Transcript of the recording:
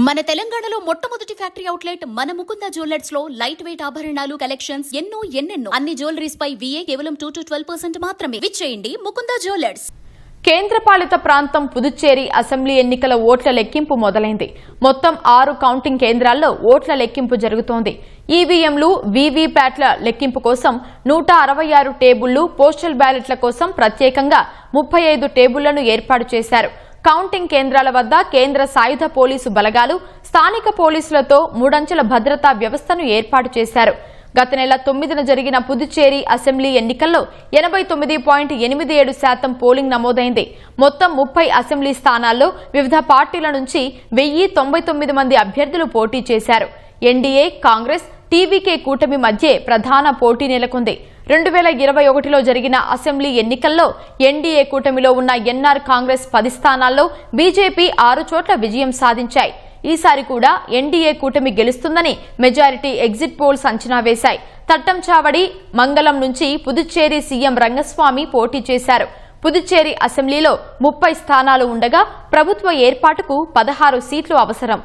మన తెలంగాణలో మొట్టమొదటి ఫ్యాక్టరీ అవుట్లెట్ మన ముకుంద జ్యువెలర్స్ లో లైట్ వెయిట్ ఆభరణాలు కలెక్షన్స్ ఎన్నెన్నో అన్ని జ్యువెలరీస్ పై VA కేవలం 2 to 12% మాత్రమే. విచ్చేయండి ముకుంద జ్యువెలర్స్. కేంద్రపాలిత ప్రాంతం పుదుచ్చేరి అసెంబ్లీ ఎన్నికల ఓట్ల లెక్కింపు మొదలైంది. మొత్తం 6 కౌంటింగ్ కేంద్రాల్లో ఓట్ల లెక్కింపు జరుగుతోంది. ఈవీఎంలు, వీవీప్యాట్ల లెక్కింపు కోసం 166 టేబుళ్లు, పోస్టల్ బ్యాలెట్ల కోసం ప్రత్యేకంగా 35 టేబుళ్లను ఏర్పాటు చేశారు. కౌంటింగ్ కేంద్రాల వద్ద కేంద్ర సాయుధ పోలీసు బలగాలు, స్థానిక పోలీసులతో 3 అంచెల భద్రతా వ్యవస్థను ఏర్పాటు చేశారు. గత నెల 9న జరిగిన పుదుచ్చేరి అసెంబ్లీ ఎన్నికల్లో 89.87% పోలింగ్ నమోదైంది. మొత్తం 30 అసెంబ్లీ స్థానాల్లో వివిధ పార్టీల నుంచి 1099 మంది అభ్యర్థులు పోటీ చేశారు. ఎన్డీఏ, కాంగ్రెస్, టీవీకే కూటమి మధ్య ప్రధాన పోటీ నెలకొంది. 2021లో జరిగిన అసెంబ్లీ ఎన్నికల్లో ఎన్డీఏ కూటమిలో ఉన్న ఎన్ఆర్ కాంగ్రెస్ 10 స్థానాల్లో, బీజేపీ 6 చోట్ల విజయం సాధించాయి. ఈసారి కూడా ఎన్డీఏ కూటమి గెలుస్తుందని మెజారిటీ ఎగ్జిట్ పోల్స్ అంచనా వేశాయి. తట్టంచావడి, మంగళం నుంచి పుదుచ్చేరి సీఎం రంగస్వామి పోటీ చేశారు. పుదుచ్చేరి అసెంబ్లీలో 30 స్థానాలు ఉండగా ప్రభుత్వ ఏర్పాటుకు 16 సీట్లు అవసరం.